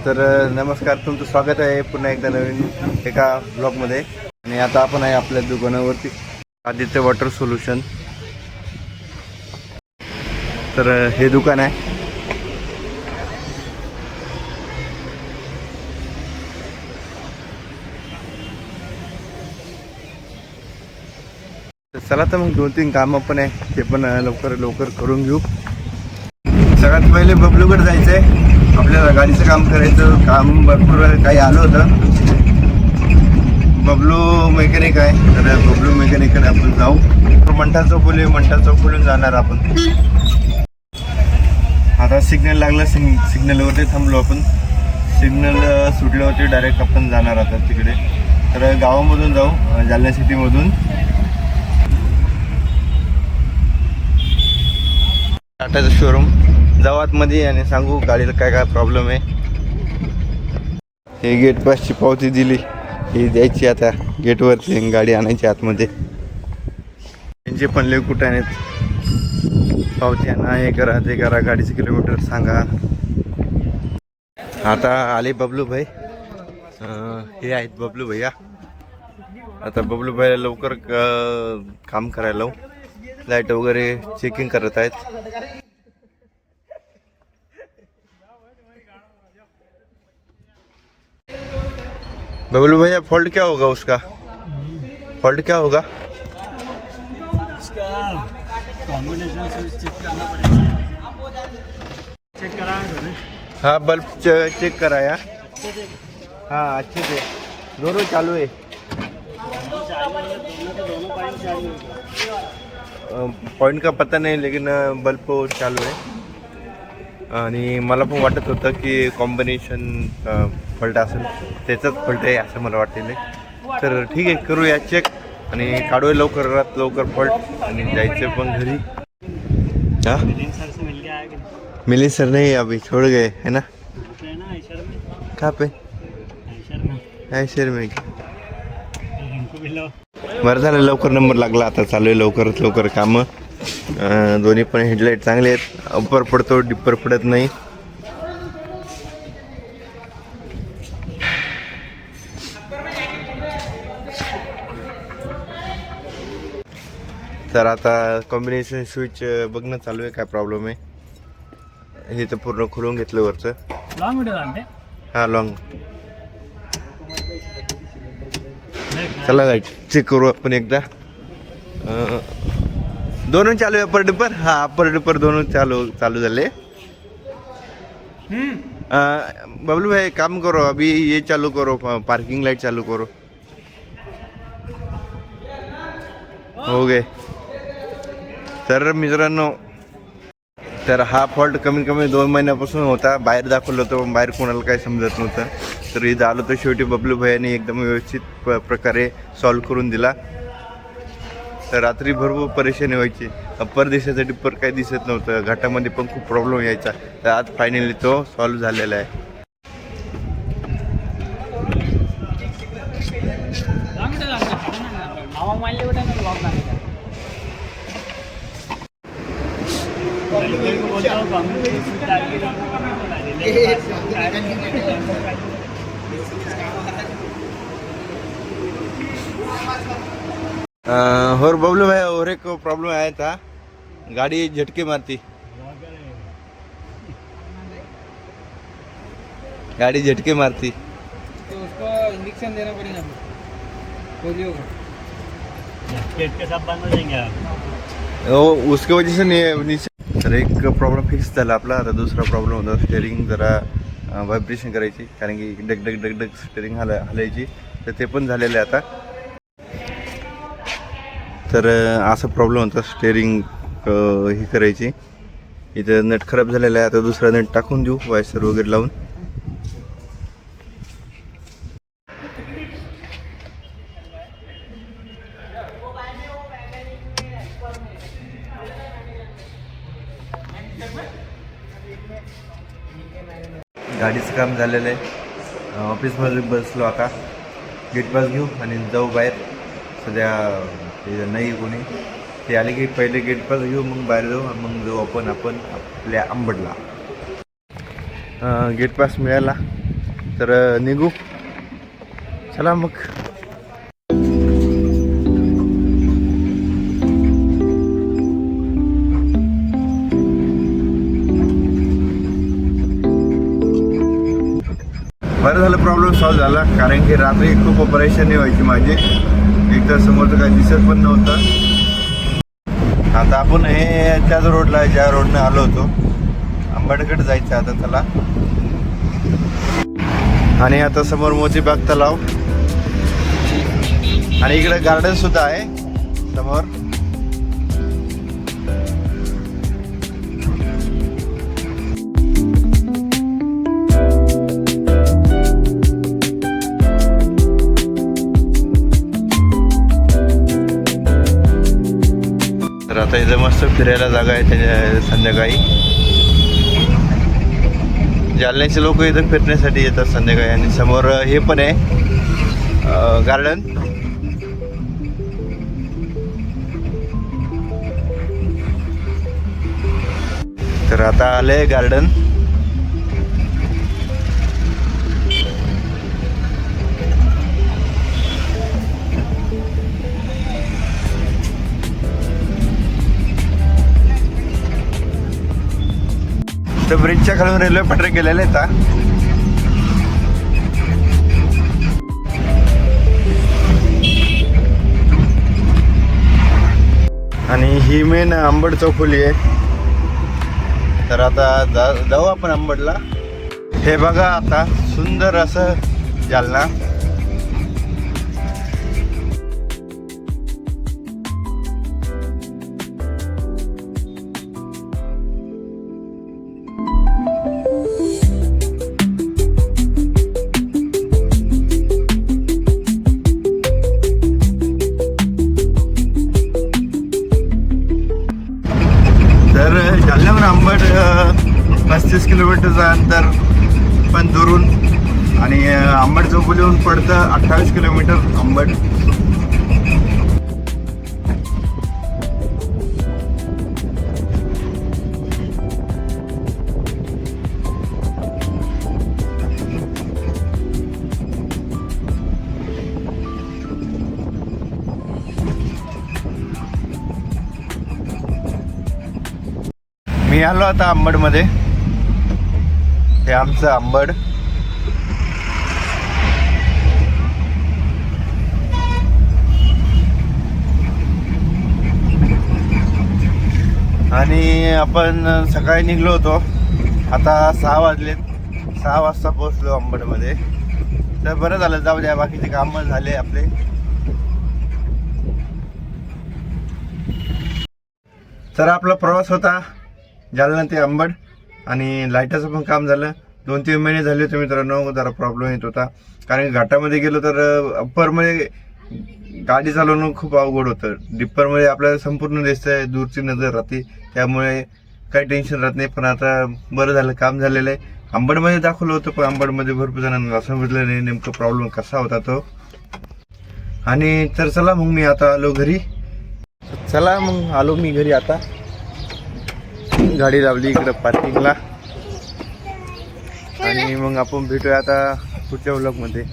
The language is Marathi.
तर नमस्कार, तुमचं स्वागत आहे पुन्हा एकदा नवीन एका ब्लॉगमध्ये. आणि आता आपण आहे आपल्या दुकानावरती, आदित्य वॉटर सोल्युशन. तर हे दुकान आहे. चला तर मग 2-3 कामं पण आहे, ते पण लवकर करून घेऊ. सगळ्यात पहिले बबलूकडे जायचं आहे. आपल्याला गाडीचं काम करायचं, काम भरपूर काही आलं होतं. बबलू मेकॅनिक आहे, तर बबलू मेकॅनिककडे आपण जाऊ. मंठा चौफुलून जाणार आपण. आता सिग्नल लागलं, सिग्नलवरती थांबलो आपण. सिग्नल सुटल्यावरती डायरेक्ट आपण जाणार आता तिकडे. तर गावामधून जाऊ, जालना सिटीमधून. टाटाचं शोरूम जाऊ आतमध्ये आणि सांगू गाडीला काय काय प्रॉब्लेम आहे. हे गेट पासची पावती दिली, ही द्यायची आता गेटवरती, गाडी आणायची आतमध्ये. त्यांचे पण लय कुठं आहेत, पावती आणा, हे करा ते करा, गाडीचे किलोमीटर सांगा. आता आले बबलू भाई, हे आहेत बबलू भैया. आता बबलू भाईला लवकर काम करायला लावू. लाईट वगैरे चेकिंग करत आहेत. बबलू भैया, फॉल्ट क्या होगा उसका? फॉल्ट क्या होगा? इसका कॉम्बिनेशन स्विच चेक करना पड़ेगा। चेक कराया हाँ, बल्ब चेक कराया. हाँ, अच्छे से दोनों चालू है. पॉइंट का पता नहीं, लेकिन बल्ब चालू आहे. आणि मला पण वाटत होतं की कॉम्बिनेशन फॉल्ट असेल, त्याचाच फॉल्ट आहे असं मला वाटलेलं आहे. तर ठीक आहे, करूया चेक आणि काढूया लवकर फॉल्ट आणि जायचं पण घरी. हाँ, मिलिंद सर नहीं, अभी छोड़ गए है ना. कहाँ पे? ऐशर में. बरं झालं, लवकर नंबर लागला. आता चालू आहे लवकर कामं. दोन्ही पण हेडलाईट चांगले आहेत. अप्पर पडतो, डिप्पर पडत नाही. तर आता कॉम्बिनेशन स्विच बघणं चालू आहे, काय प्रॉब्लेम आहे. हे तर पूर्ण खोलून घेतलं वरचं. लॉन्ग व्हिडिओ आणते. हां, लॉंग. चला लाईट चेक करू आपण एकदा. दोनों चालू है, अपर डिपर. हाँ, अपर डिपर दोनों चालू झाले. बबलू भाई काम करो, अभी ये चालू करो, पार्किंग लाइट चालू करो. हो गए. तर मित्रांनो, तर हा फॉल्ट कमीत कमी 2 महिन्यापासून होता. बाहेर दाखवलं होतं, पण बाहेर कोणाला काही समजत नव्हतं. तर इथं आलो तर शेवटी बबलू भाईने एकदम व्यवस्थित प्रकारे सॉल्व्ह करून दिला. तर रात्री भरपूर परेशानी व्हायची. अप्पर दिसायचं, डिप्पर काही दिसत नव्हतं. घाटामध्ये पण खूप प्रॉब्लेम यायचा. तर आज फायनली तो सॉल्व्ह झालेला आहे. और बबलू भाई, और एक प्रॉब्लम आया था, गाड़ी झटके मारती. तो उसको इंजेक्शन देना पड़ेगा, पोलियो का. के सब बंद हो जाएंगे. उसके वजह से नहीं. तर एक प्रॉब्लेम फिक्स झाला आपला. आता दुसरा प्रॉब्लेम होता, स्टेअरिंग जरा व्हायब्रेशन करायची, कारण की डग स्टेअरिंग हलायची. तर ते पण झालेलं आहे आता. तर असा प्रॉब्लेम होता, स्टेअरिंग ही करायची. इथं नट खराब झालेला आहे. आता दुसरा नट टाकून देऊ, वायसर वगैरे लावून. गाडीचं काम झालेलं आहे. ऑफिसमध्ये बसलो, आता गेट पास घेऊ आणि जाऊ बाहेर. सध्या नाही कोणी. ते आले की पहिले गेट पास घेऊ, मग बाहेर जाऊ, मग जाऊ आपण आपल्या अंबडला. गेट पास मिळाला. तर निघू, चला मग. बरं झालं प्रॉब्लेम सॉल्व्ह झाला, कारण की रात्री खूप परेशानी व्हायची माझी. एक तर समोरचं काही दिसत पण नव्हतं. आता आपण हे त्याच रोडला ज्या रोडनं आलो होतो अंबडकडे जायचं आता. चला. आणि आता समोर मोतीबाग तलाव आणि इकडे गार्डन सुद्धा आहे समोर. तर आता इथं मस्त फिरायला जागा आहे त्याच्या संध्याकाळी. जालन्याचे लोक इथं फिरण्यासाठी येतात संध्याकाळी. आणि समोर हे पण आहे गार्डन. तर आता आलंय गार्डन. तर ब्रिजच्या खालून रेल्वे पटरी गेलेले आहेत. आणि ही मेन अंबड चौफुली आहे. तर आता जाऊ आपण अंबडला. हे बघा आता सुंदर असं जालना. तर जालन्याहून अंबड 35 किलोमीटरचं अंतर पण दुरून. आणि अंबड चौफुलीहून पडतं 28 किलोमीटर अंबड. मी आलो आता अंबडमध्ये. हे आमचं अंबड. आणि आपण सकाळी निघलो होतो, आता 6 वाजलेत. 6 वाजता पोहोचलो अंबडमध्ये. तर बरं झालं, जाऊ द्या, बाकीचे काम झाले आपले. तर आपला प्रवास होता जालना ते अंबड. आणि लाईटाचं पण काम झालं. 2-3 महिने झाले होते मित्रांनो, जरा प्रॉब्लेम येत होता. कारण घाटामध्ये गेलो तर अप्परमध्ये गाडी चालवणं खूप अवघड होतं. डिप्परमध्ये आपल्याला संपूर्ण दिसतंय, दूरची नजर राहते, त्यामुळे काही टेन्शन राहत नाही. पण आता बरं झालं, काम झालेलं आहे. अंबडमध्ये दाखवलं होतं, पण अंबडमध्ये भरपूर जणांना समजलं नाही नेमकं प्रॉब्लेम कसा होता तो. आणि तर चला मग मी आता आलो घरी. चला मग आलो मी घरी आता. गाडी लावली इकडं पार्किंगला. आणि मग आपण भेटूया आता पुढच्या व्लॉगमध्ये.